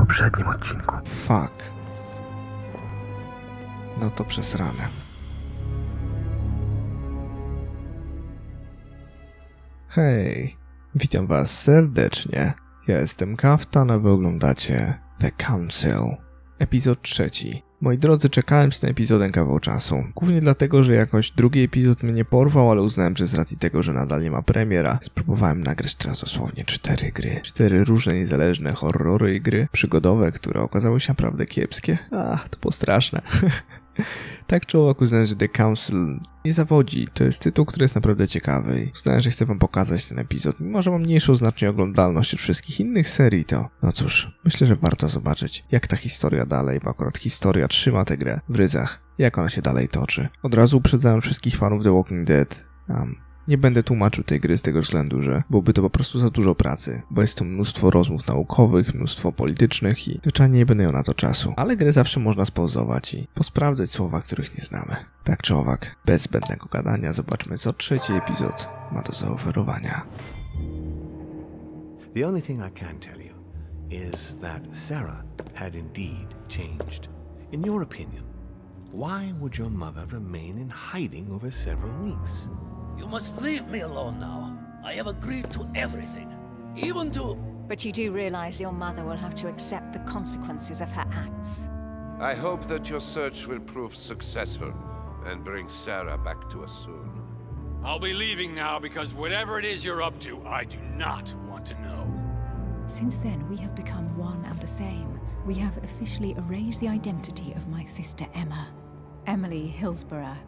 poprzednim odcinku. Fuck. No to przesrane. Hej, witam was serdecznie. Ja jestem Kaftann, a wy oglądacie The Council. Epizod 3. Moi drodzy, czekałem z tym epizodem kawał czasu. Głównie dlatego, że jakoś drugi epizod mnie porwał, ale uznałem, że z racji tego, że nadal nie ma premiera, spróbowałem nagrać teraz dosłownie 4 gry. 4 różne, niezależne horrory i gry przygodowe, które okazały się naprawdę kiepskie. To było straszne. Tak czy owak uznałem, że The Council nie zawodzi. To jest tytuł, który jest naprawdę ciekawy i uznałem, że chcę wam pokazać ten epizod. Mimo że ma mniejszą znacznie oglądalność od wszystkich innych serii, to no cóż, myślę, że warto zobaczyć, jak ta historia dalej, bo akurat historia trzyma tę grę w ryzach, jak ona się dalej toczy. Od razu uprzedzałem wszystkich fanów The Walking Dead. Nie będę tłumaczył tej gry z tego względu, że byłoby to po prostu za dużo pracy, bo jest tu mnóstwo rozmów naukowych, mnóstwo politycznych i zwyczajnie nie będę miał na to czasu. Ale grę zawsze można spauzować i posprawdzać słowa, których nie znamy. Tak czy owak, bez zbędnego gadania zobaczmy, co trzeci epizod ma do zaoferowania. The only thing I can tell you is that Sarah had indeed changed. In your opinion, why would your mother remain in hiding over several weeks? You must leave me alone now. I have agreed to everything, even to... But you do realize your mother will have to accept the consequences of her acts. I hope that your search will prove successful and bring Sarah back to us soon. I'll be leaving now because whatever it is you're up to, I do not want to know. Since then, we have become one and the same. We have officially erased the identity of my sister Emma. Emily Hillsborough.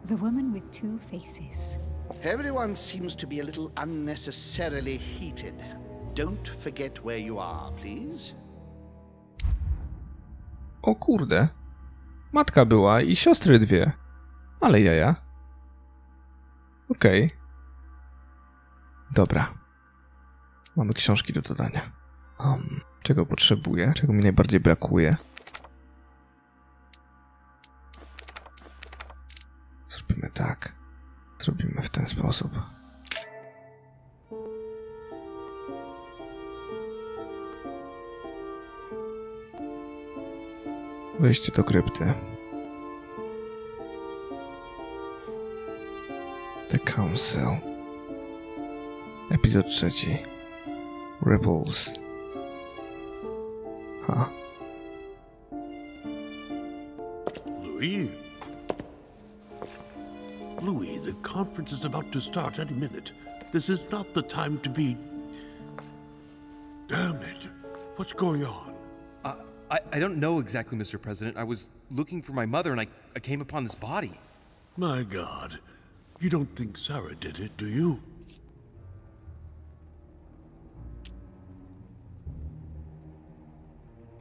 The woman with 2 faces. Everyone seems to be a little unnecessarily heated. Don't forget where you are, please. O kurde. Matka była i siostry 2. Ale jaja. Okej. Dobra. Mamy książki do dodania. Czego potrzebuję? Czego mi najbardziej brakuje? Zrobimy tak. Zrobimy w ten sposób. Wejście do krypty. The Council. Epizod 3. Rebels. Louis, the conference is about to start any minute. This is not the time to be... Damn it. What's going on? I don't know exactly, Mr. President. I was looking for my mother and I came upon this body. My God. You don't think Sarah did it, do you?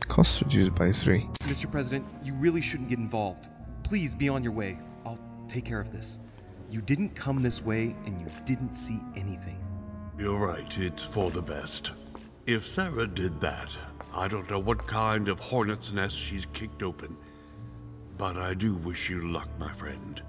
Cost reduced by 3. Mr. President, you really shouldn't get involved. Please be on your way. I'll take care of this. You didn't come this way and you didn't see anything. You're right, it's for the best. If Sarah did that, I don't know what kind of hornet's nest she's kicked open. But I do wish you luck, my friend.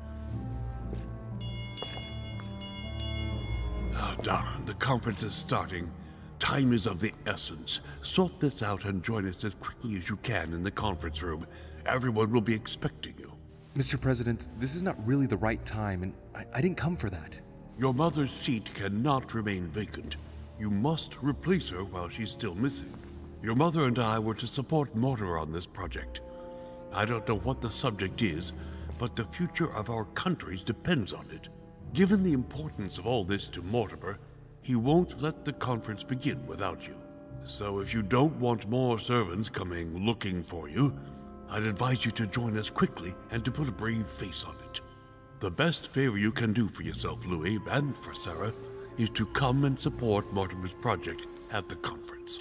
Darn, the conference is starting. Time is of the essence. Sort this out and join us as quickly as you can in the conference room. Everyone will be expecting you. Mr. President, this is not really the right time, and I didn't come for that. Your mother's seat cannot remain vacant. You must replace her while she's still missing. Your mother and I were to support Mortimer on this project. I don't know what the subject is, but the future of our countries depends on it. Given the importance of all this to Mortimer, he won't let the conference begin without you. So if you don't want more servants coming looking for you, I'd advise you to join us quickly and to put a brave face on it. The best favor you can do for yourself, Louis, and for Sarah, is to come and support Mortimer's project at the conference.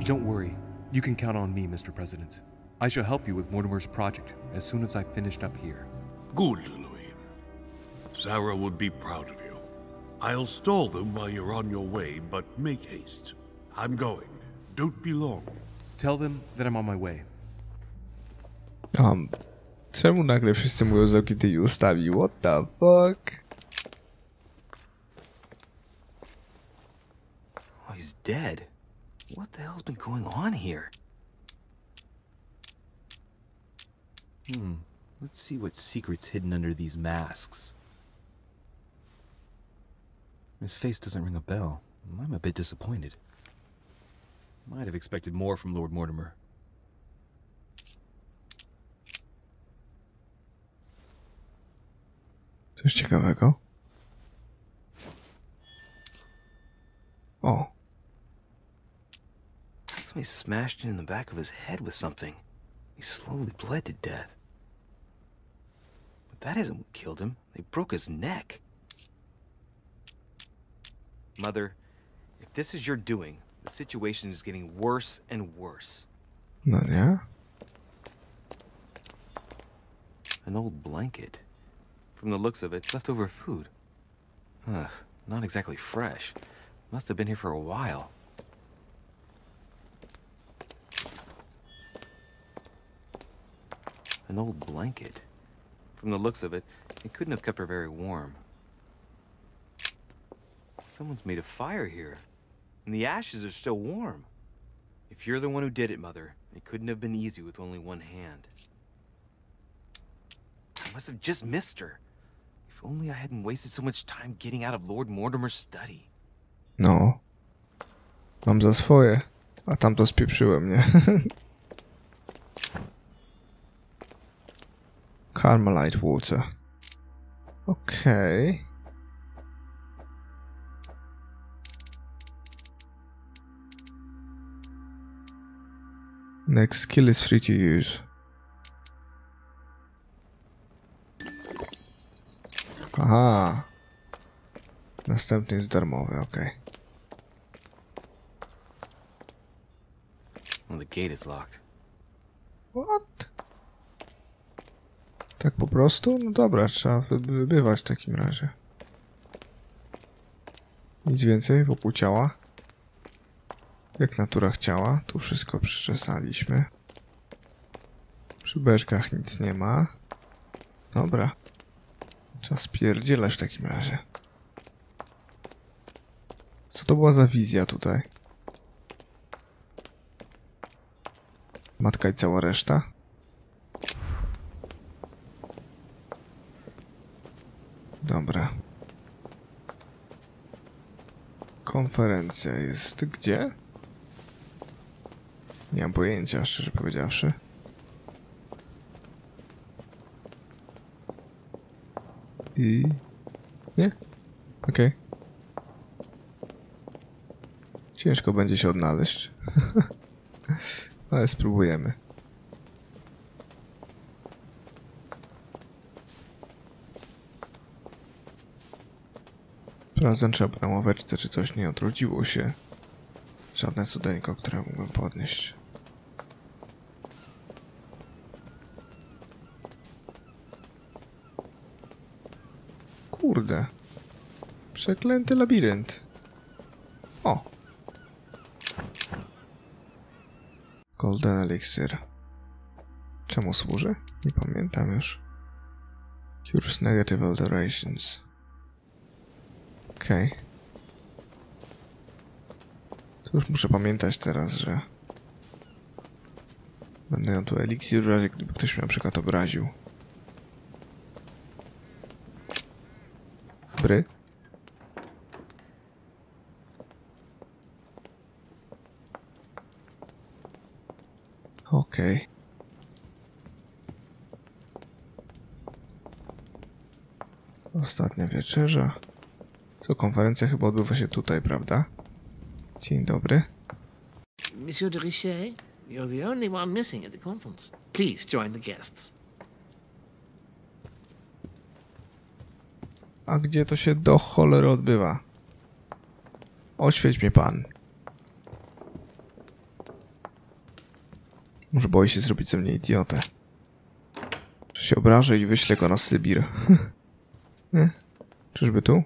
Don't worry. You can count on me, Mr. President. I shall help you with Mortimer's project as soon as I've finished up here. Good, Louis. Sarah would be proud of you. I'll stall them while you're on your way, but make haste. I'm going. Don't be long. Tell them that I'm on my way. Czemu nagle wszyscy mówią z oki tej ustawi? What the fuck? Oh, he's dead. What the hell's been going on here? Let's see what secret's hidden under these masks. His face doesn't ring a bell. I'm a bit disappointed. Might have expected more from Lord Mortimer. Coś ciekawego. O. Somebody smashed in the back of his head with something. He slowly bled to death. But that isn't what killed him. They broke his neck. Mother, if this is your doing, the situation is getting worse and worse. No nie? An old blanket. From the looks of it, leftover food. Ugh, not exactly fresh. Must have been here for a while. An old blanket. From the looks of it, it couldn't have kept her very warm. Someone's made a fire here, and the ashes are still warm. If you're the one who did it, Mother, it couldn't have been easy with only one hand. I must have just missed her. If only I hadn't wasted so much time getting out of Lord Mortimer's study. No. Mam za swoje, a tamto spieprzyłem, nie? Carmelite water. Okej. Next skill is free to use. Aha. Następny jest darmowy, okej. Well, the gate is locked. What? Tak po prostu? No dobra, trzeba wybywać w takim razie. Nic więcej wokół ciała. Jak natura chciała. Tu wszystko przyczesaliśmy. Przy beczkach nic nie ma. Dobra. Trzeba spierdzielać w takim razie. Co to była za wizja tutaj? Matka i cała reszta? Dobra. Konferencja jest gdzie? Nie mam pojęcia, szczerze powiedziawszy. I... nie? Okej. Ciężko będzie się odnaleźć. Ale spróbujemy. Sprawdzam, czy na ławeczce, czy coś nie odrodziło się. Żadne cudeńko, które mógłbym podnieść. Kurde. Przeklęty labirynt. O! Golden Elixir. Czemu służy? Nie pamiętam już. Cures negative alterations. Okej. To już muszę pamiętać teraz, że będę ją tu eliksir w razie, gdyby ktoś mnie na przykład obraził. Bry. Okej. Ostatnia wieczerza. Co, konferencja chyba odbywa się tutaj, prawda? Dzień dobry. Monsieur de Richet, you're the only one missing at the conference. Please join the guests. A gdzie to się do cholery odbywa? Oświeć mnie pan. Może boi się zrobić ze mnie idiotę. Że się obrażę i wyślę go na Sybir. Nie? Czyżby tu?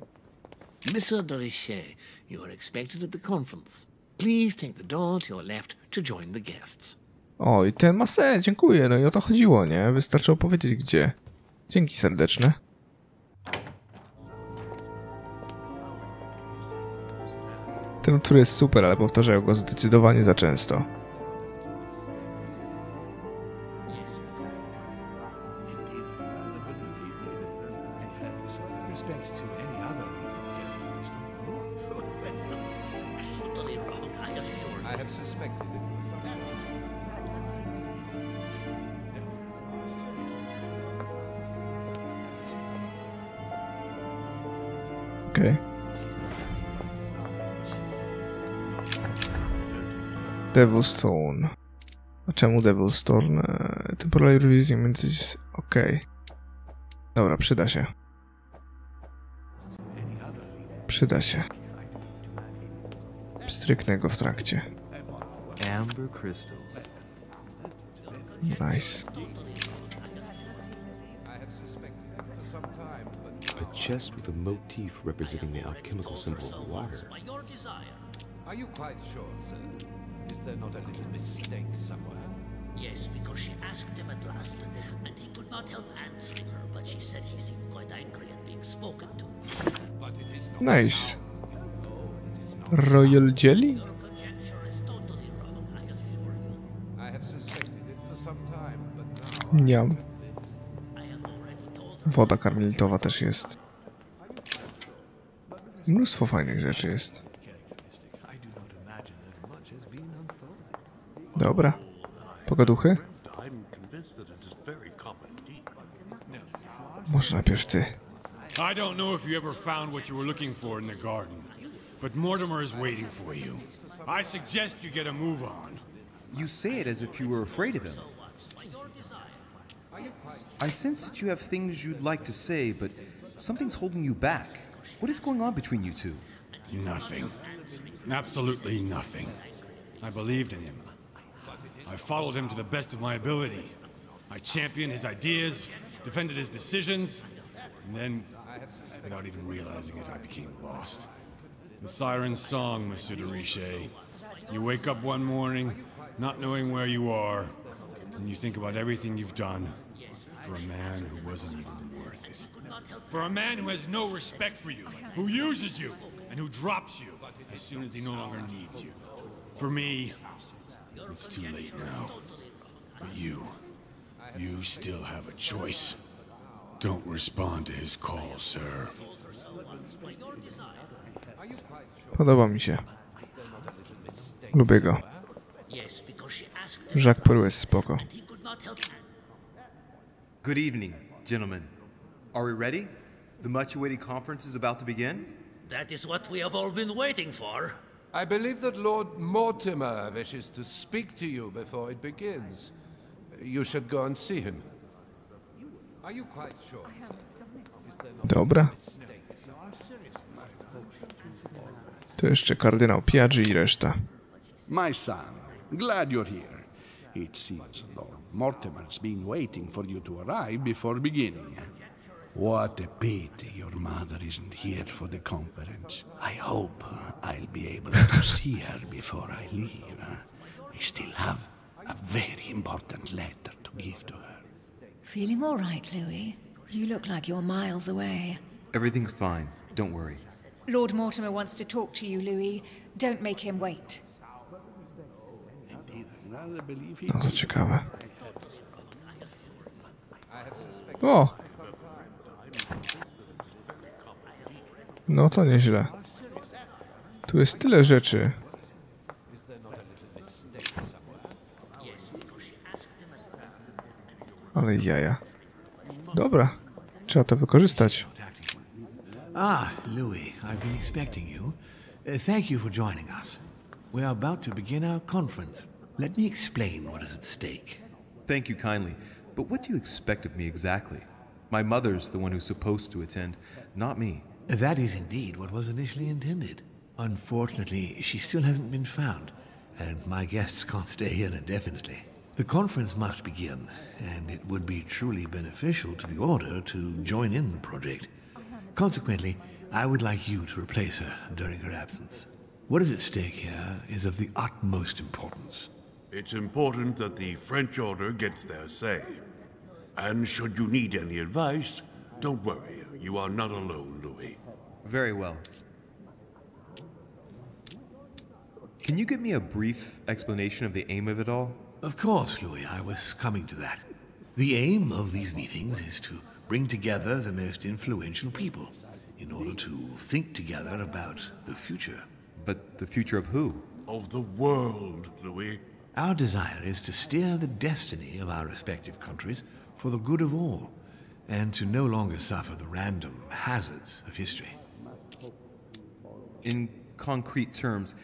Monsieur de Richet, you are expected at the conference. Please take the door to your left to join the guests. O, i ten ma sens, dziękuję, no i o to chodziło, nie? Wystarczyło powiedzieć gdzie. Dzięki serdeczne. Ten utwór jest super, ale powtarzają go zdecydowanie za często. Okej. Devil's Thorn. A czemu Devil's Thorn? Temporary Releasing Amenity. Okej. Dobra, przyda się. Przyda się. Stryknę go w trakcie. Amber crystals. Nice. A chest with a motif representing the alchemical symbol of water. Are you quite sure, sir? Is there not a little mistake somewhere? Yes, because she asked him at last, and he could not help answering her, but she said he seemed quite angry at being spoken to. But it is not. Nice. Royal Jelly? I have suspected it for some time, but now Niam. Woda karmelitowa też jest. Mnóstwo fajnych rzeczy jest. Dobra. Pogaduchy? Może najpierw ty. I don't know if you ever found what you were looking for in the garden, but Mortimer is waiting for you. I suggest you get a move on. You say it as if you were afraid of him. I sense that you have things you'd like to say, but something's holding you back. What is going on between you two? Nothing. Absolutely nothing. I believed in him. I followed him to the best of my ability. I championed his ideas, defended his decisions, and then, without even realizing it, I became lost. The siren's song, Monsieur de Richet. You wake up one morning, not knowing where you are, and you think about everything you've done for a man who wasn't even worth it. For a man who has no respect for you, who uses you, and who drops you as soon as he no longer needs you. For me, it's too late now. But you still have a choice. Don't respond to his call, sir. Podoba mi się. Lubię go. Jacques Peru jest spoko. Good evening, gentlemen. Are we ready? The much-awaited conference is about to begin? That is what we have all been waiting for. I believe that Lord Mortimer wishes to speak to you before it begins. You should go and see him. Are you quite sure? Dobra. To jeszcze kardynał Piaggi i reszta. My son, glad you're here. It seems Lord Mortimer's been waiting for you to arrive before beginning. What a pity your mother isn't here for the conference. I hope I'll be able to see her before I leave. I still have a very important letter to give to her. Feeling all right, Louis? You look like you're miles away. Everything's fine. Don't worry. Lord Mortimer wants to talk to you, Louis. Don't make him wait. No to ciekawe. O! No to nieźle. Tu jest tyle rzeczy. Ale jaja. Dobra. Trzeba to wykorzystać. Ah, Louis, I've been expecting you. Thank you for joining us. We are about to begin our conference. Let me explain what is at stake. Thank you kindly. But what do you expect of me exactly? My mother's the one who's supposed to attend, not me. That is indeed what was initially intended. Unfortunately, she still hasn't been found, and my guests can't stay here indefinitely. The conference must begin, and it would be truly beneficial to the Order to join in the project. Consequently, I would like you to replace her during her absence. What is at stake here is of the utmost importance. It's important that the French order gets their say. And should you need any advice, don't worry. You are not alone, Louis. Very well. Can you give me a brief explanation of the aim of it all? Of course, Louis, I was coming to that. The aim of these meetings is to bring together the most influential people in order to think together about the future. But the future of who? Of the world, Louis. Our desire is to steer the destiny of our respective countries for the good of all, and to no longer suffer the random hazards of history. In concrete terms,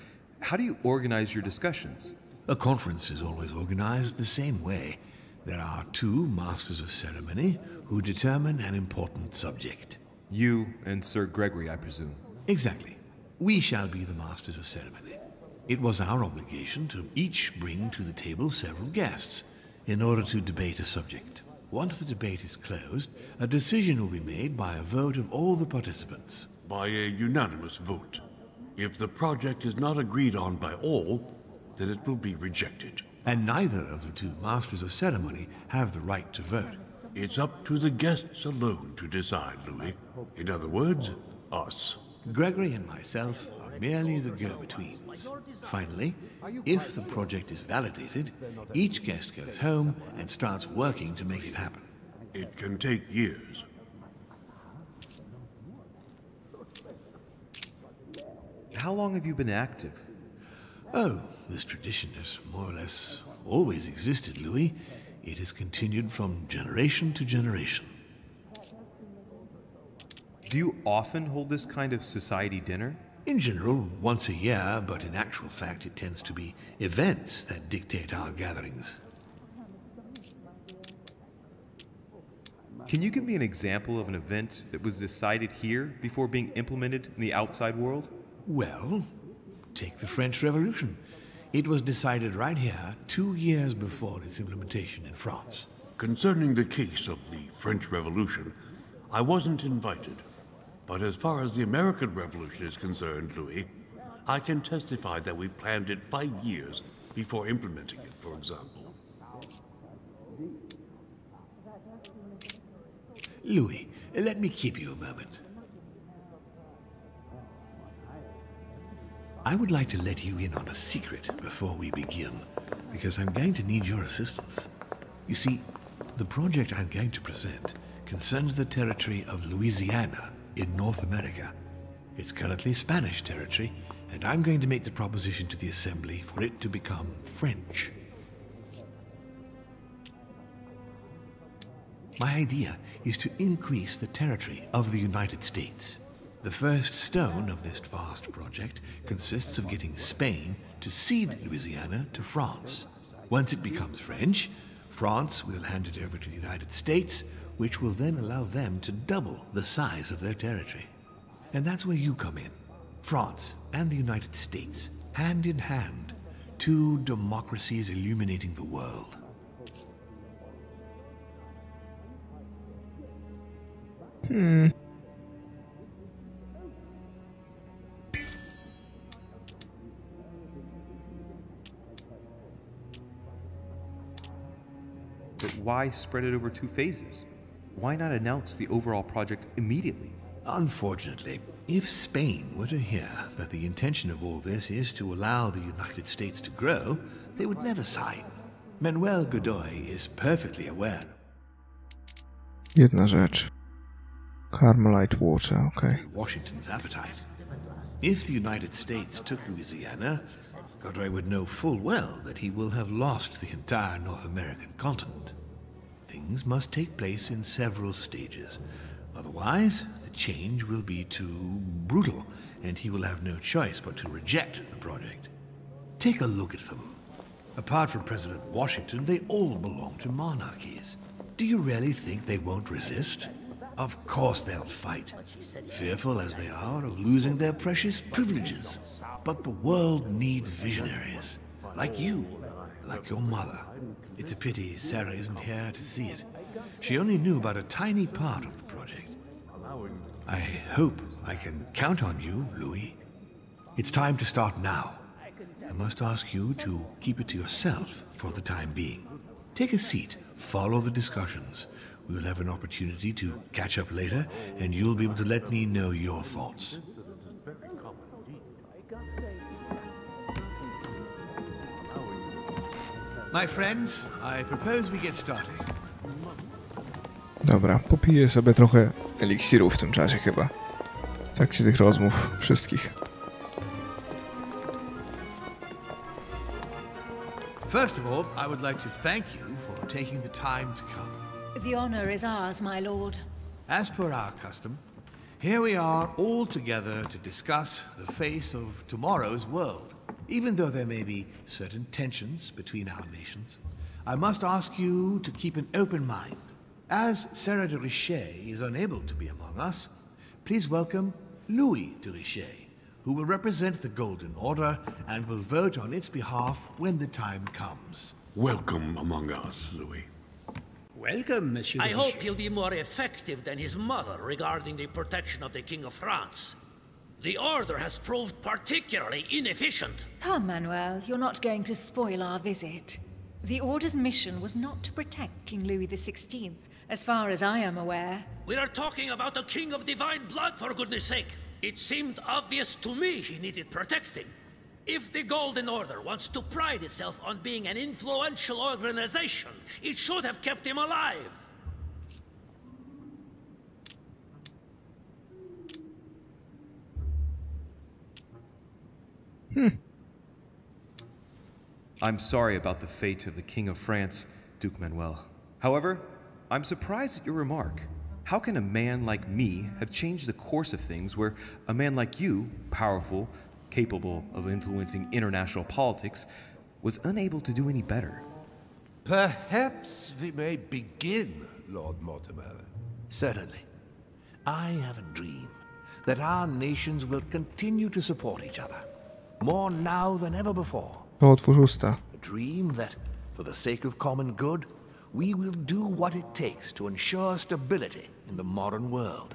how do you organize your discussions? A conference is always organized the same way. There are two masters of ceremony who determine an important subject. You and Sir Gregory, I presume. Exactly. We shall be the masters of ceremony. It was our obligation to each bring to the table several guests in order to debate a subject. Once the debate is closed, a decision will be made by a vote of all the participants. By a unanimous vote. If the project is not agreed on by all, then it will be rejected. And neither of the two masters of ceremony have the right to vote. It's up to the guests alone to decide, Louis. In other words, us. Gregory and myself are merely the go-betweens. Finally, if the project is validated, each guest goes home and starts working to make it happen. It can take years. How long have you been active? Oh, this tradition has more or less always existed, Louis. It has continued from generation to generation. Do you often hold this kind of society dinner? In general, once a year, but in actual fact it tends to be events that dictate our gatherings. Can you give me an example of an event that was decided here before being implemented in the outside world? Well, take the French Revolution. It was decided right here 2 years before its implementation in France. Concerning the case of the French Revolution, I wasn't invited. But as far as the American Revolution is concerned, Louis, I can testify that we planned it 5 years before implementing it, for example. Louis, let me keep you a moment. I would like to let you in on a secret before we begin, because I'm going to need your assistance. You see, the project I'm going to present concerns the territory of Louisiana in North America. It's currently Spanish territory, and I'm going to make the proposition to the Assembly for it to become French. My idea is to increase the territory of the United States. The first stone of this vast project consists of getting Spain to cede Louisiana to France. Once it becomes French, France will hand it over to the United States, which will then allow them to double the size of their territory. And that's where you come in. France and the United States, hand in hand, two democracies illuminating the world. But why spread it over 2 phases? Why not announce the overall project immediately? Unfortunately, if Spain were to hear that the intention of all this is to allow the United States to grow, they would never sign. Manuel Godoy is perfectly aware. Jedna rzecz. Carmelite water, okay. Washington's appetite. If the United States took Louisiana, Godoy would know full well that he will have lost the entire North American continent. Things must take place in several stages. Otherwise, the change will be too brutal, and he will have no choice but to reject the project. Take a look at them. Apart from President Washington, they all belong to monarchies. Do you really think they won't resist? Of course they'll fight, fearful as they are of losing their precious privileges. But the world needs visionaries, like you, like your mother. It's a pity Sarah isn't here to see it. She only knew about a tiny part of the project. I hope I can count on you, Louis. It's time to start now. I must ask you to keep it to yourself for the time being. Take a seat, follow the discussions. We'll have an opportunity to catch up later, and you'll be able to let me know your thoughts. My friends, I propose we get started. Dobra, popiję sobie trochę eliksiru w tym czasie chyba. W trakcie tych rozmów wszystkich. First of all, I would like to thank you for taking the time to come. The honor is ours, my lord. As per our custom, here we are all together to discuss the face of tomorrow's world. Even though there may be certain tensions between our nations, I must ask you to keep an open mind. As Sarah de Richet is unable to be among us, please welcome Louis de Richet, who will represent the Golden Order and will vote on its behalf when the time comes. Welcome among us, Louis. Welcome, Monsieur. I hope he'll be more effective than his mother regarding the protection of the King of France. The Order has proved particularly inefficient. Come, Manuel, you're not going to spoil our visit. The Order's mission was not to protect King Louis XVI, as far as I am aware. We are talking about a king of divine blood, for goodness sake. It seemed obvious to me he needed protecting. If the Golden Order wants to pride itself on being an influential organization, it should have kept him alive. I'm sorry about the fate of the King of France, Duke Manuel. However, I'm surprised at your remark. How can a man like me have changed the course of things where a man like you, powerful, capable of influencing international politics, was unable to do any better? Perhaps we may begin, Lord Mortimer. Certainly. I have a dream that our nations will continue to support each other, more now than ever before. Otwórz usta. A dream that, for the sake of common good, we will do what it takes to ensure stability in the modern world.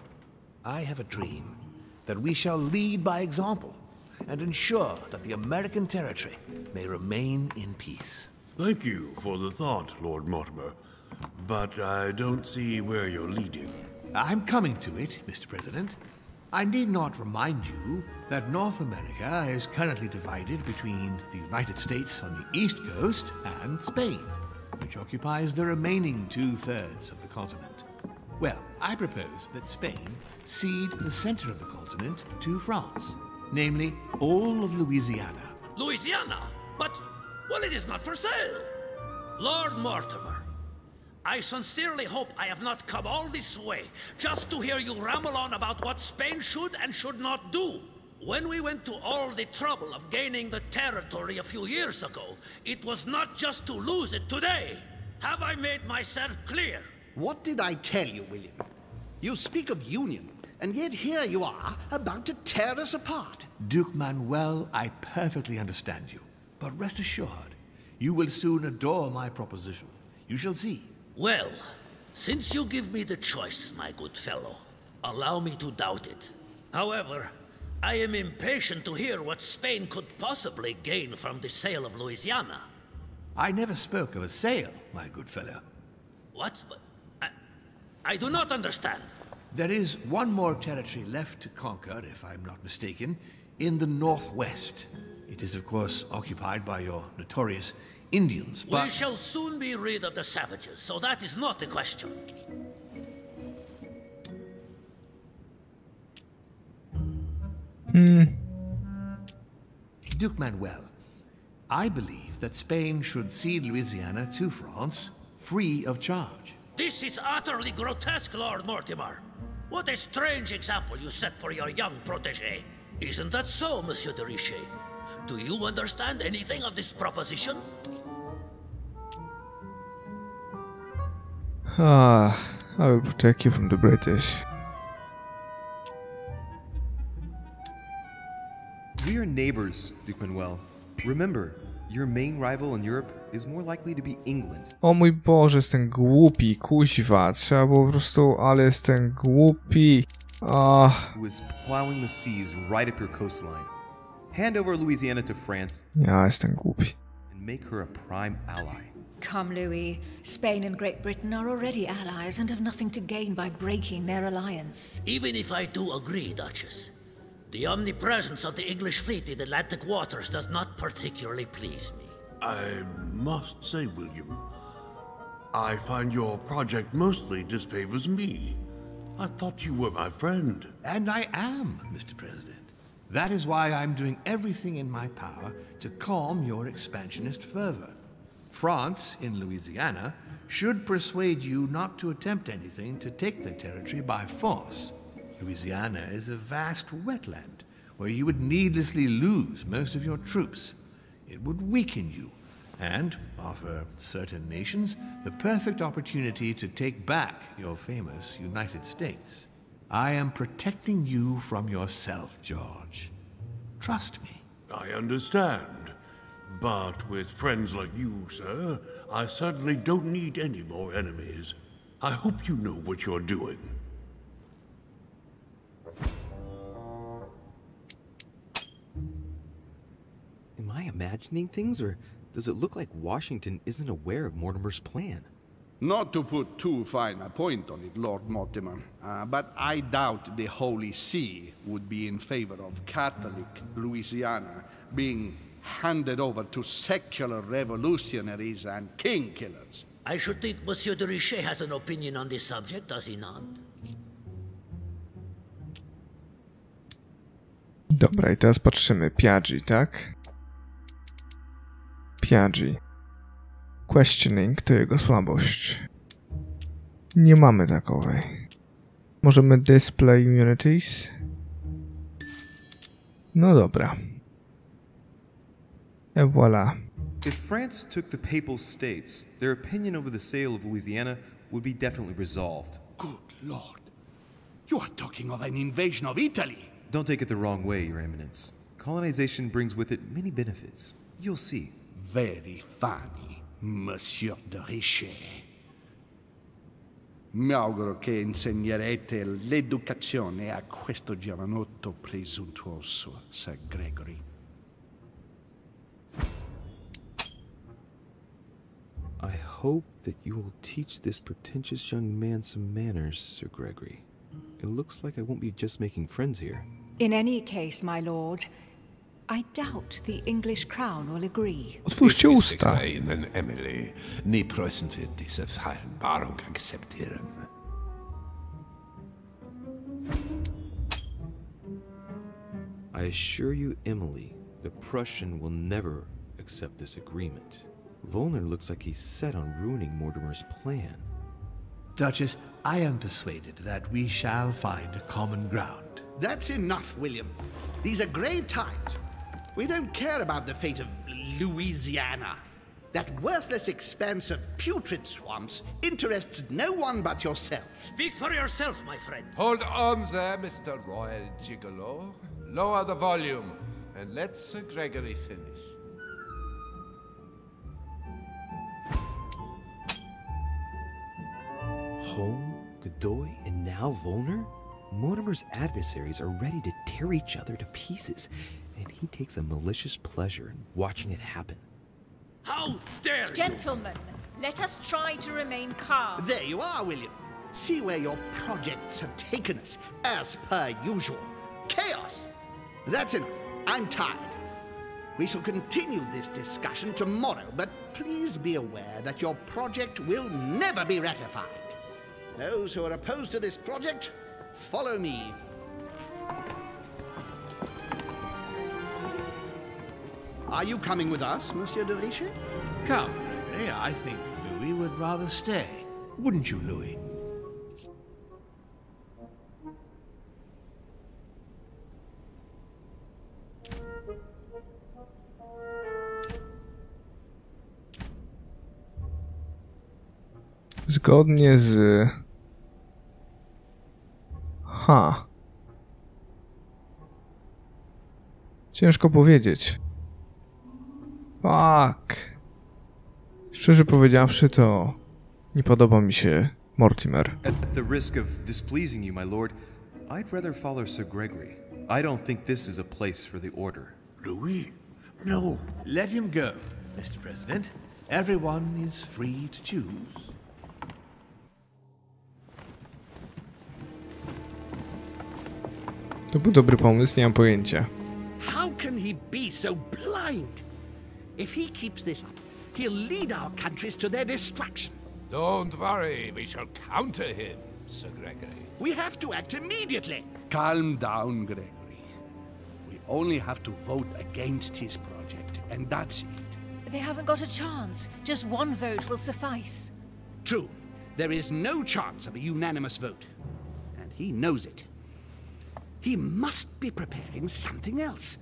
I have a dream that we shall lead by example and ensure that the American territory may remain in peace. Thank you for the thought, Lord Mortimer, but I don't see where you're leading. I'm coming to it, Mr. President. I need not remind you that North America is currently divided between the United States on the East Coast and Spain, which occupies the remaining 2/3 of the continent. Well, I propose that Spain cede the center of the continent to France, namely all of Louisiana. Louisiana? But, well, it is not for sale. Lord Mortimer, I sincerely hope I have not come all this way just to hear you ramble on about what Spain should and should not do. When we went to all the trouble of gaining the territory a few years ago, it was not just to lose it today. Have I made myself clear? What did I tell you, William? You speak of union, and yet here you are, about to tear us apart. Duke Manuel, I perfectly understand you. But rest assured, you will soon adore my proposition. You shall see. Well, since you give me the choice, my good fellow, allow me to doubt it. However, I am impatient to hear what Spain could possibly gain from the sale of Louisiana. I never spoke of a sale, my good fellow. What? I do not understand. There is one more territory left to conquer, if I'm not mistaken, in the northwest. It is, of course, occupied by your notorious Indians, but... We shall soon be rid of the savages, so that is not the question. Duke Manuel, I believe that Spain should cede Louisiana to France, free of charge. This is utterly grotesque, Lord Mortimer. What a strange example you set for your young protégé. Isn't that so, Monsieur de Richet? Do you understand anything of this proposition? I will protect you from the British. We are neighbors, Duke Manuel. Remember, your main rival in Europe is more likely to be England. O mój Boże, jestem głupi, kuźwa. Trzeba było po prostu, ale jestem głupi. Who is plowing the seas right up your coastline. hand over Louisiana to France, Ja jestem głupi. and make her a prime ally. Come, Louis. Spain and Great Britain are already allies and have nothing to gain by breaking their alliance. Even if I do agree, Duchess, the omnipresence of the English fleet in Atlantic waters does not particularly please me. I must say, William, I find your project mostly disfavors me. I thought you were my friend. And I am, Mr. President. That is why I'm doing everything in my power to calm your expansionist fervor. France, in Louisiana, should persuade you not to attempt anything to take the territory by force. Louisiana is a vast wetland where you would needlessly lose most of your troops. It would weaken you and offer certain nations the perfect opportunity to take back your famous United States. I am protecting you from yourself, George. Trust me. I understand. But with friends like you, sir, I certainly don't need any more enemies. I hope you know what you're doing. Am I imagining things, or does it look like Washington isn't aware of Mortimer's plan? Not to put too fine a point on it, Lord Mortimer, but I doubt the Holy See would be in favor of Catholic Louisiana being handed over to secular revolutionaries and king killers. I should think Monsieur de Richet has an opinion on this subject, does he not? Dobra, i teraz patrzymy. Piaggi, tak? Piaggi. Questioning to jego słabość. Nie mamy takowej. Możemy display immunities? No dobra. Et voilà. If France took the Papal States, their opinion over the sale of Louisiana would be definitely resolved. Good Lord. You are talking of an invasion of Italy. Don't take it the wrong way, Your Eminence. Colonization brings with it many benefits. You'll see. Very funny, Monsieur de Richet. Mi auguro che insegnerete l'educazione a questo giovanotto presuntuoso, Sir Gregory. I hope that you will teach this pretentious young man some manners, Sir Gregory. It looks like I won't be just making friends here. In any case, my lord, I doubt the English crown will agree. Otwórzcie usta. Men Emily, ni Preußen wird diese Vereinbarung akzeptieren. I assure you, Emily, the Prussian will never accept this agreement. Volner looks like he's set on ruining Mortimer's plan. Duchess, I am persuaded that we shall find a common ground. That's enough, William. These are grave times. We don't care about the fate of Louisiana. That worthless expanse of putrid swamps interests no one but yourself. Speak for yourself, my friend. Hold on there, Mr. Royal Gigolo. Lower the volume, and let Sir Gregory finish. Home, Godoy, and now Volner? Mortimer's adversaries are ready to tear each other to pieces, and he takes a malicious pleasure in watching it happen. How dare you! Gentlemen, let us try to remain calm. There you are, William. See where your projects have taken us, as per usual. Chaos! That's enough. I'm tired. We shall continue this discussion tomorrow, but please be aware that your project will never be ratified. Those who are opposed to this project, follow me. Are you coming with us, Monsieur de Richet? Come, Gregory, I think Louis would rather stay. Wouldn't you, Louis? Zgodnie z... Ciężko powiedzieć. Fuck. Szczerze powiedziawszy, to nie podoba mi się Mortimer. At the risk of displeasing you, my lord, I'd rather follow Sir Gregory. I don't think this is a place for the Order. Louis? No. Let him go, Mr. President. Everyone is free to choose. To był dobry pomysł, nie mam pojęcia. How can he be so blind? If he keeps this up, he'll lead our countries to their destruction. Don't worry, we shall counter him, Sir Gregory. We have to act immediately. Calm down, Gregory. We only have to vote against his project, and that's it. They haven't got a chance. Just one vote will suffice. True. There is no chance of a unanimous vote. And he knows it. He must be preparing something else.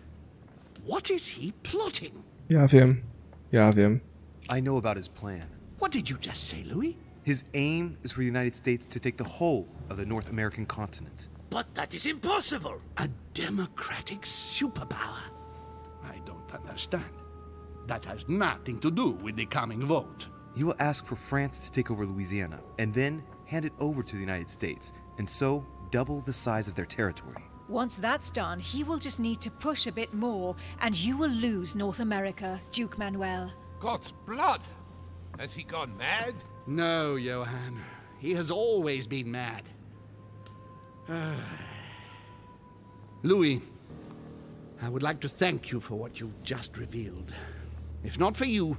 What is he plotting? Ja wiem. I know about his plan. What did you just say, Louis? His aim is for the United States to take the whole of the North American continent. But that is impossible. A democratic superpower. I don't understand. That has nothing to do with the coming vote. He will ask for France to take over Louisiana and then hand it over to the United States, and so double the size of their territory. Once that's done, he will just need to push a bit more, and you will lose North America, Duke Manuel. God's blood! Has he gone mad? No, Johann. He has always been mad. Louis, I would like to thank you for what you've just revealed. If not for you,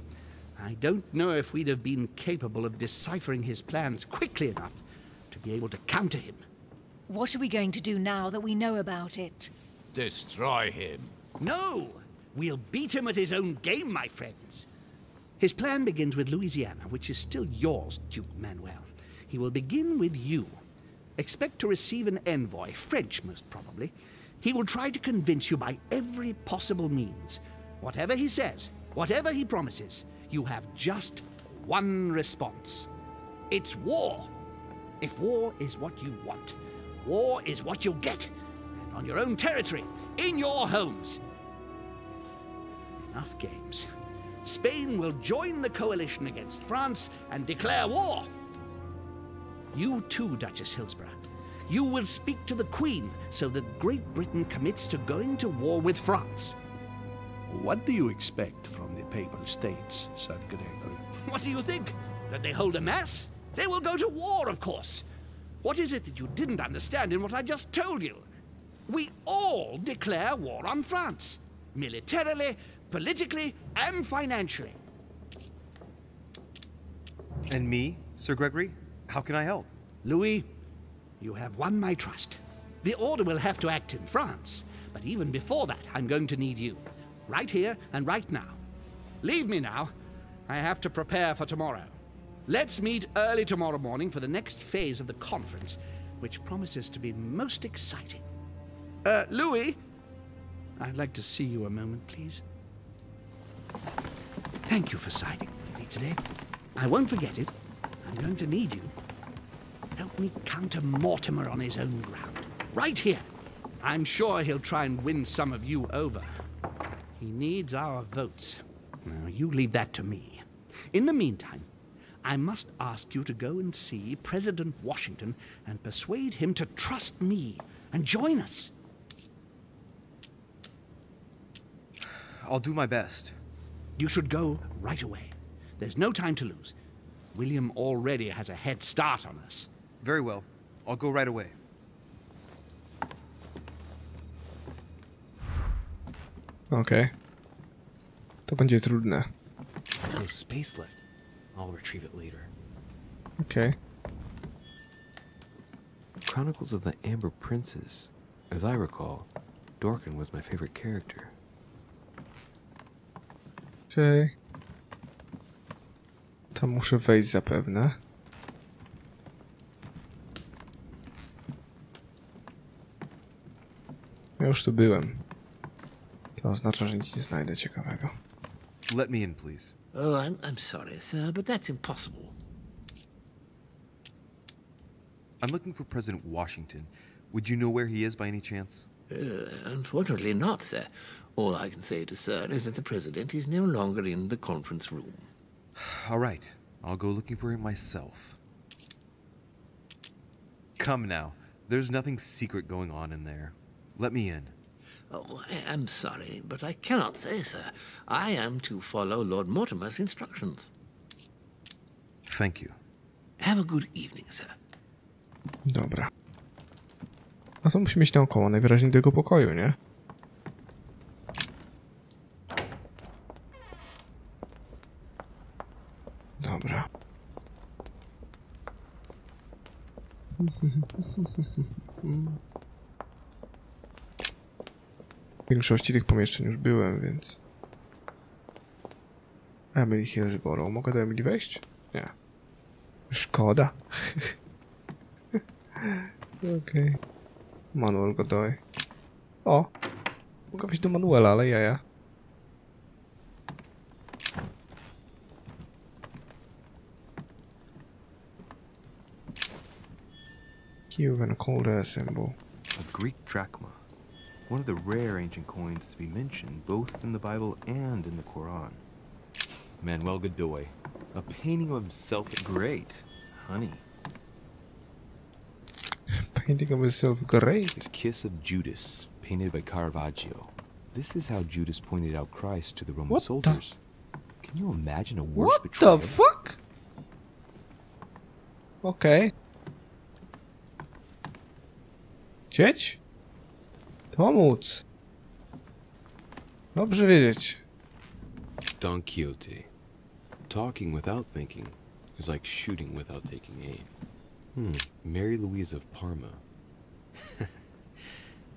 I don't know if we'd have been capable of deciphering his plans quickly enough to be able to counter him. What are we going to do now that we know about it? Destroy him. No! We'll beat him at his own game, my friends. His plan begins with Louisiana, which is still yours, Duke Manuel. He will begin with you. Expect to receive an envoy, French most probably. He will try to convince you by every possible means. Whatever he says, whatever he promises, you have just one response. It's war. If war is what you want, war is what you'll get. And on your own territory, in your homes. Enough games. Spain will join the coalition against France and declare war. You too, Duchess Hillsborough. You will speak to the Queen so that Great Britain commits to going to war with France. What do you expect from the Papal States, Sir Gregory? What do you think? That they hold a mass? They will go to war, of course. What is it that you didn't understand in what I just told you? We all declare war on France. Militarily, politically, and financially. And me, Sir Gregory? How can I help? Louis, you have won my trust. The Order will have to act in France, but even before that, I'm going to need you. Right here and right now. Leave me now. I have to prepare for tomorrow. Let's meet early tomorrow morning for the next phase of the conference, which promises to be most exciting. Louis, I'd like to see you a moment, please. Thank you for siding with me today. I won't forget it. I'm going to need you. Help me counter Mortimer on his own ground. Right here. I'm sure he'll try and win some of you over. He needs our votes. Now, you leave that to me. In the meantime, I must ask you to go and see President Washington and persuade him to trust me and join us. I'll do my best. You should go right away. There's no time to lose. William already has a head start on us. Very well. I'll go right away. Okej. To będzie trudne. No space left. I'll retrieve it later. Okej. Chronicles of the Amber Princess. As I recall, Dorkin was my favorite character. Okej. Tam muszę wejść zapewne. Ja już tu byłem. To oznacza, że nic nie znajdę ciekawego. Let me in, please. Oh, I'm sorry, sir, but that's impossible. I'm looking for President Washington. Would you know where he is by any chance? Unfortunately not, sir. All I can say to sir is that the president is no longer in the conference room. All right. I'll go looking for him myself. Come now. There's nothing secret going on in there. Let me in. Oh, I'm sorry, but I cannot say, sir. I am to follow Lord Mortimer's instructions. Thank you. Have a good evening, sir. Dobra. A to musimy iść naokoło, najwyraźniej do jego pokoju, nie? Dobra. W większości tych pomieszczeń już byłem, więc... Emily Hillsborough. Mogę do Emily wejść? Nie. Szkoda. Okej. Manuel Godoy. O! Mogę wejść do Manuela, ale jaja. Cuban cold symbol. A Greek drachma. One of the rare ancient coins to be mentioned both in the Bible and in the Quran. Manuel Godoy. A painting of himself. Great. Honey. Painting of himself, great. The Kiss of Judas, painted by Caravaggio. This is how Judas pointed out Christ to the Roman soldiers. Can you imagine a worse betrayal? What the fuck? Okay. Chcieć? Pomóc. Dobrze wiedzieć. Don Quixote. Talking without thinking is like shooting without taking aim. Mary Louise of Parma.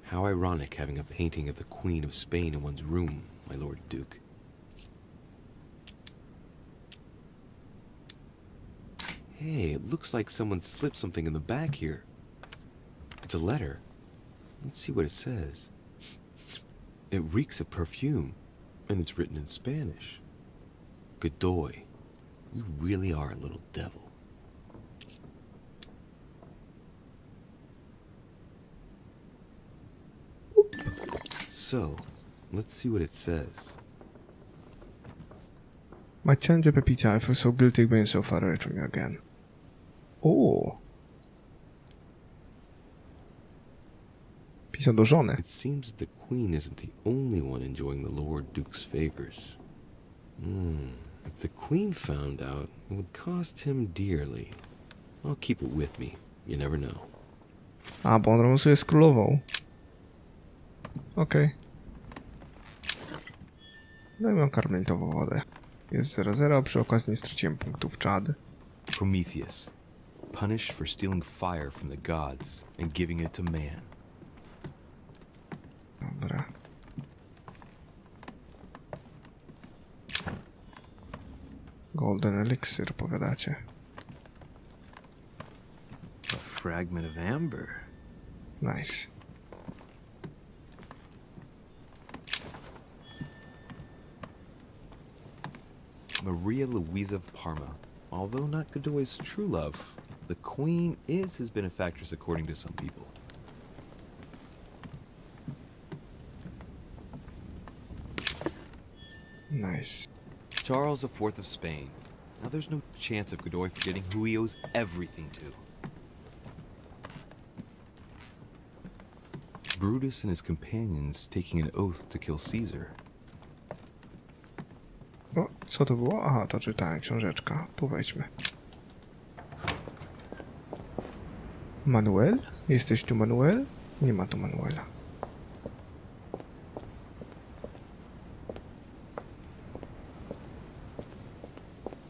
How ironic having a painting of the Queen of Spain in one's room, my Lord Duke. Hey, it looks like someone slipped something in the back here. It's a letter. Let's see what it says. It reeks of perfume, and it's written in Spanish. Godoy, you really are a little devil. So, let's see what it says. My tender Pepita, I feel so guilty being so far away from you again. Oh. Pisał do żony. It seems that the Queen isn't the only one enjoying the Lord Duke's favors. If the Queen found out, it would cost him dearly. I'll keep it with me. You never know. A, bo on romansuje z królową. Okej. No i mam karmelitową wodę. Jest 0-0, przy okazji nie straciłem punktów czad. Prometheus, punished for stealing fire from the gods and giving it to man. Dobra. Golden Elixir, powiadacie. A fragment of amber. Nice. Maria Louisa of Parma. Although not Godoy's true love, the Queen is his benefactress according to some people. Nice. Charles IV of Spain. Now there's no chance of Godoy forgetting who he owes everything to. Brutus and his companions taking an oath to kill Caesar. O, co to było? Aha, to czytałem, książeczka. Tu wejdźmy. Manuel? Jesteś tu, Manuel? Nie ma tu Manuela.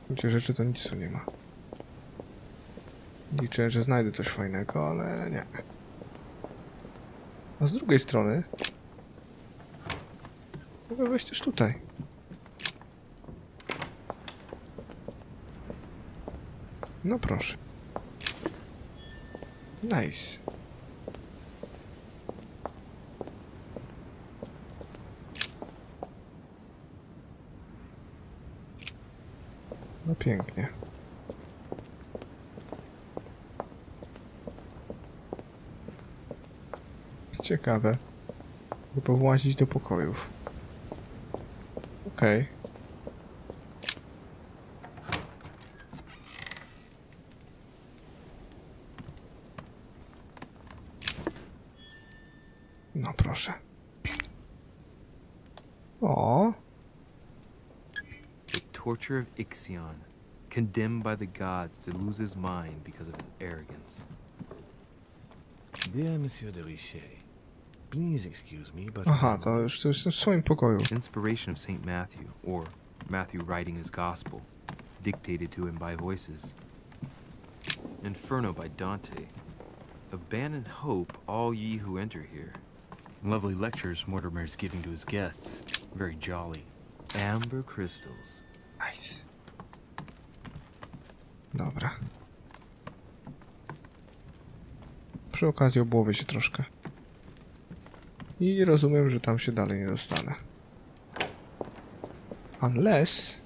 W gruncie rzeczy to nic tu nie ma. Liczę, że znajdę coś fajnego, ale nie. A z drugiej strony mogę wejść też tutaj. No proszę. Nice. No pięknie. Ciekawe. By powłazić do pokojów. Okej. No proszę. O. The torture of Ixion, condemned by the gods to lose his mind because of his arrogance. Dear Monsieur de Richet, please excuse me, but... Aha, to już w swoim pokoju. Inspiration of Saint Matthew, or Matthew writing his gospel, dictated to him by voices. Inferno by Dante. Abandon hope, all ye who enter here. Lovely lectures Mortimer's giving to his guests. Very jolly. Amber crystals. Nice. Dobra. Przy okazji obłowię się troszkę. I rozumiem, że tam się dalej nie dostanę. Unless...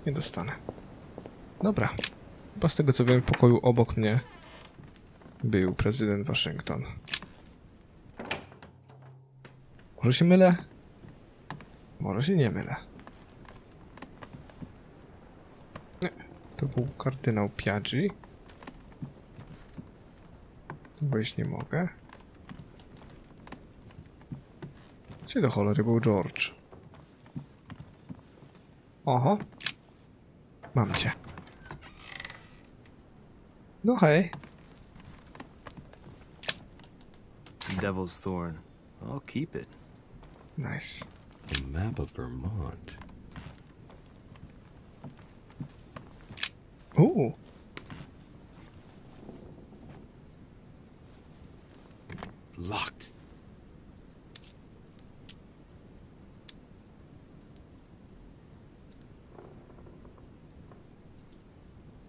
Nie dostanę. Dobra. Chyba z tego co wiem, w pokoju obok mnie był prezydent Waszyngton. Może się mylę? Może się nie mylę. Nie. To był kardynał Piaggi. Tu wejść nie mogę. Gdzie do cholery był George? Oho. Mam cię. No hej. Devil's Thorn. I'll keep it. Nice. A map of Vermont. Ooh. Locked.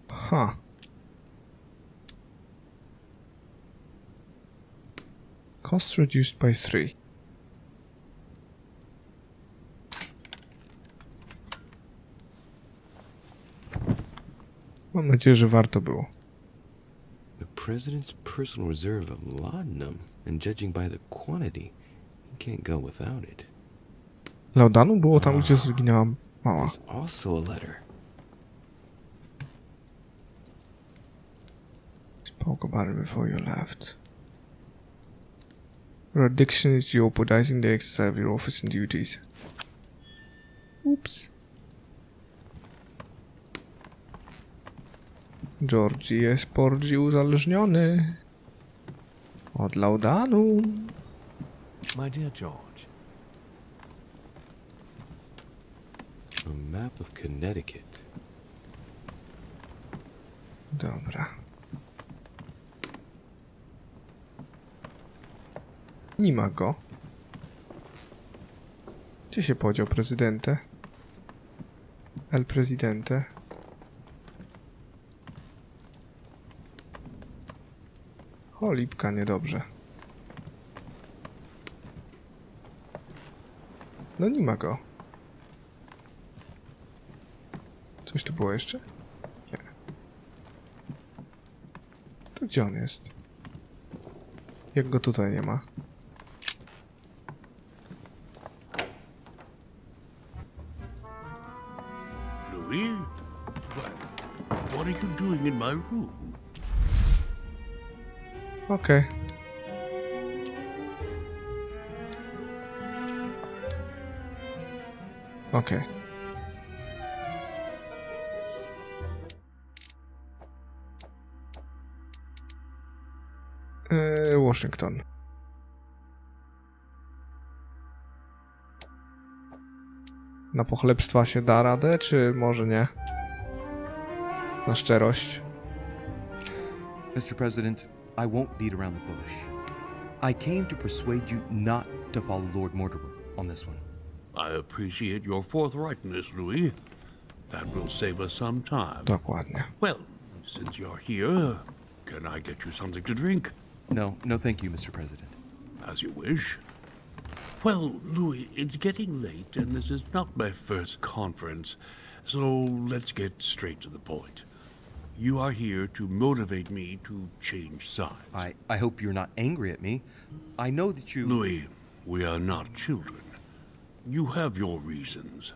Huh. Cost reduced by 3. Mam nadzieję, że warto było. The president's personal reserve of laudanum, and judging by the quantity, he can't go without it. Laudanu było tam, gdzie zginęła mała. There's also a letter. Spoke about it before you left. Your addiction is jeopardizing the exercise of your office and duties. Oops. Georgie jest bardziej uzależniony od laudanu. My dear George. A map of Connecticut. Dobra. Nie ma go. Gdzie się podział prezydente? El Presidente. O, lipka, niedobrze. No nie ma go. Coś tu było jeszcze? Nie. To gdzie on jest? Jak go tutaj nie ma? Louis? What are you doing in my room? Okej. Okej. Washington. Na pochlebstwa się da radę, czy może nie? Na szczerość. Mr. President, I won't beat around the bush. I came to persuade you not to follow Lord Mortimer on this one. I appreciate your forthrightness, Louis. That will save us some time. Dokładnie. Well, since you're here, can I get you something to drink? No, thank you, Mr. President. As you wish. Well, Louis, it's getting late, and this is not my first conference, so let's get straight to the point. You are here to motivate me to change sides. I hope you're not angry at me. I know that you... Louis, we are not children. You have your reasons.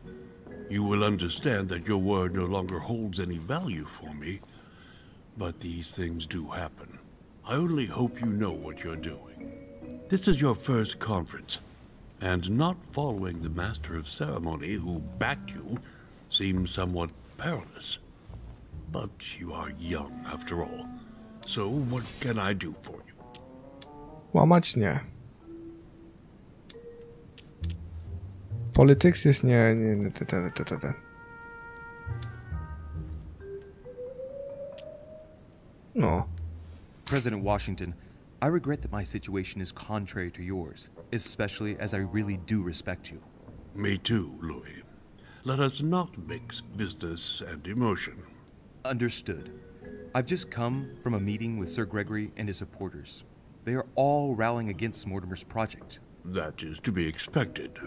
You will understand that your word no longer holds any value for me, but these things do happen. I only hope you know what you're doing. This is your first conference, and not following the master of ceremony who backed you seems somewhat perilous. But you are young after all, so what can I do for you? Łamać nie. Politics jest nie. No. President Washington, I regret that my situation is contrary to yours, especially as I really do respect you. Me too, Louis. Let us not mix business and emotion. Understood. I've just come from a meeting with Sir Gregory and his supporters. They are all rallying against Mortimer's project. That is to be expected.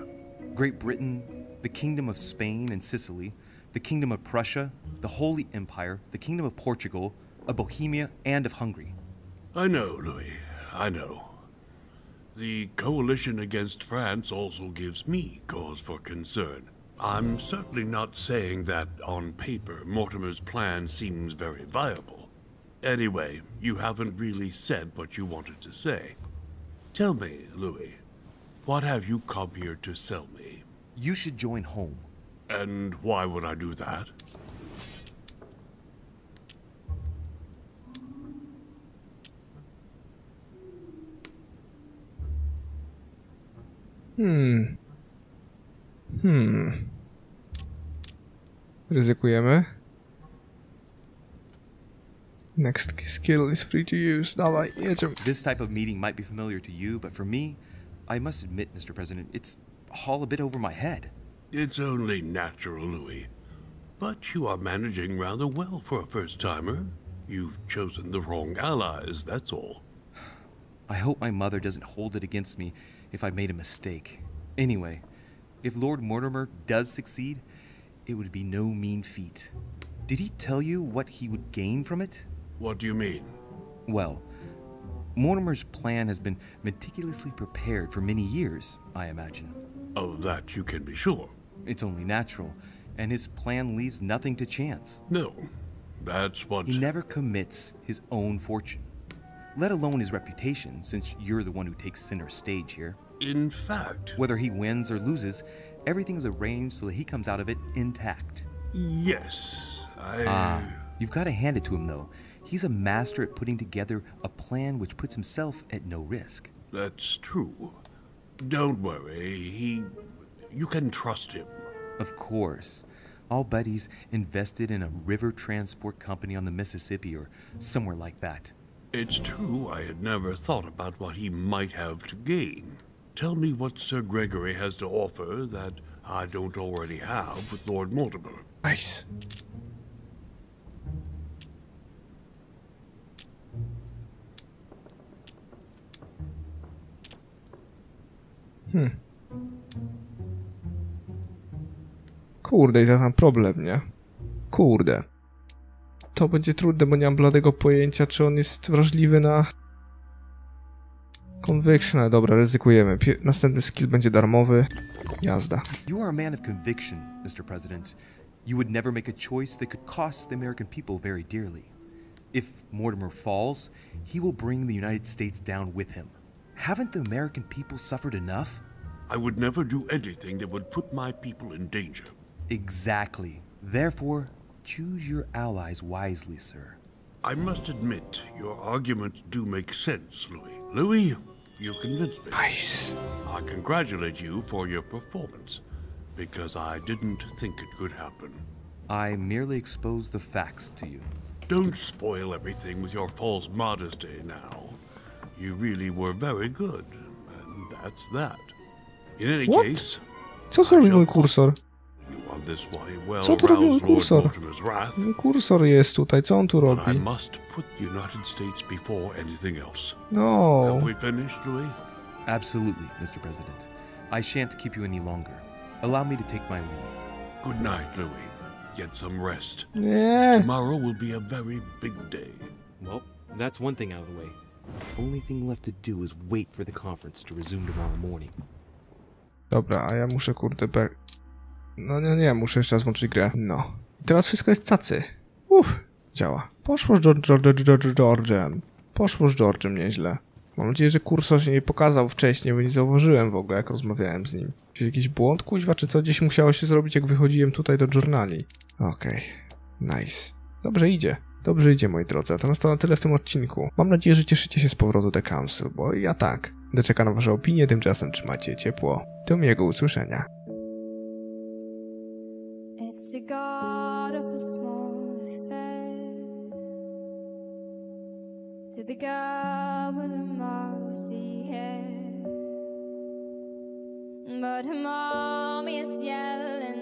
Great Britain, the Kingdom of Spain and Sicily, the Kingdom of Prussia, the Holy Empire, the Kingdom of Portugal, of Bohemia, and of Hungary. I know, Louis. I know. The coalition against France also gives me cause for concern. I'm certainly not saying that, on paper, Mortimer's plan seems very viable. Anyway, you haven't really said what you wanted to say. Tell me, Louis, what have you come here to sell me? You should join home. And why would I do that? Ryzykujemy. Next skill is free to use. Dawaj, jedziemy. This type of meeting might be familiar to you, but for me, I must admit, Mr. President, it's all a bit over my head. It's only natural, Louis. But you are managing rather well for a first-timer. You've chosen the wrong allies, that's all. I hope my mother doesn't hold it against me if I made a mistake. Anyway, if Lord Mortimer does succeed, it would be no mean feat. Did he tell you what he would gain from it? What do you mean? Well, Mortimer's plan has been meticulously prepared for many years, I imagine. Of that you can be sure. It's only natural, and his plan leaves nothing to chance. No, that's what... He never commits his own fortune, let alone his reputation, since you're the one who takes center stage here. In fact... Whether he wins or loses, everything is arranged so that he comes out of it intact. Yes, You've got to hand it to him, though. He's a master at putting together a plan which puts himself at no risk. That's true. Don't worry, you can trust him. Of course. I'll bet he's invested in a river transport company on the Mississippi or somewhere like that. It's true I had never thought about what he might have to gain. Tell me what Sir Gregory has to offer that I don't already have with Lord Mortimer. Nice. Kurde, i to tam problem, nie? Kurde. To będzie trudne, bo nie mam bladego pojęcia, czy on jest wrażliwy na... Conviction, ale dobra, ryzykujemy. Następny skill będzie darmowy. Jazda. You are a man of conviction, Mr. President. You would never make a choice that could cost the American people very dearly. If Mortimer falls, he will bring the United States down with him. Haven't the American people suffered enough? I would never do anything that would put my people in danger. Exactly. Therefore, choose your allies wisely, sir. I must admit, your arguments do make sense, Louis. Louis, you convinced me. Nice. I congratulate you for your performance, because I didn't think it could happen. I merely exposed the facts to you. Don't spoil everything with your false modesty now. You really were very good, and that's that. In any case... Co to robi mój kursor? You on this way well Co to robi mój aroused Lord kursor? Mortimer's wrath. Mój kursor jest tutaj, co on tu But I robi? must put the United States before anything else. No. Have we finished, Louis? Absolutely, Mr. President. I shan't keep you any longer. Allow me to take my leave. Good night, Louis. Get some rest. Nie. Tomorrow will be a very big day. Well, that's one thing out of the way. Only thing left to do is wait for the conference to resume tomorrow morning. Dobra, a ja muszę kurde No nie, muszę jeszcze raz włączyć grę. No. I teraz wszystko jest cacy. Działa. Poszło z George'em. Poszło z George'em nieźle. Mam nadzieję, że kursor się nie pokazał wcześniej, bo nie zauważyłem w ogóle, jak rozmawiałem z nim. Czy jakiś błąd, kuźwa, czy co gdzieś musiało się zrobić, jak wychodziłem tutaj do journali? Okej, nice. Dobrze idzie, moi drodzy. Natomiast to na tyle w tym odcinku. Mam nadzieję, że cieszycie się z powrotu The Council, bo ja tak. Będę czekał na wasze opinie, tymczasem trzymajcie ciepło. Do miłego usłyszenia. It's a god of a small affair. To the girl with the mousy hair, but her mommy is yelling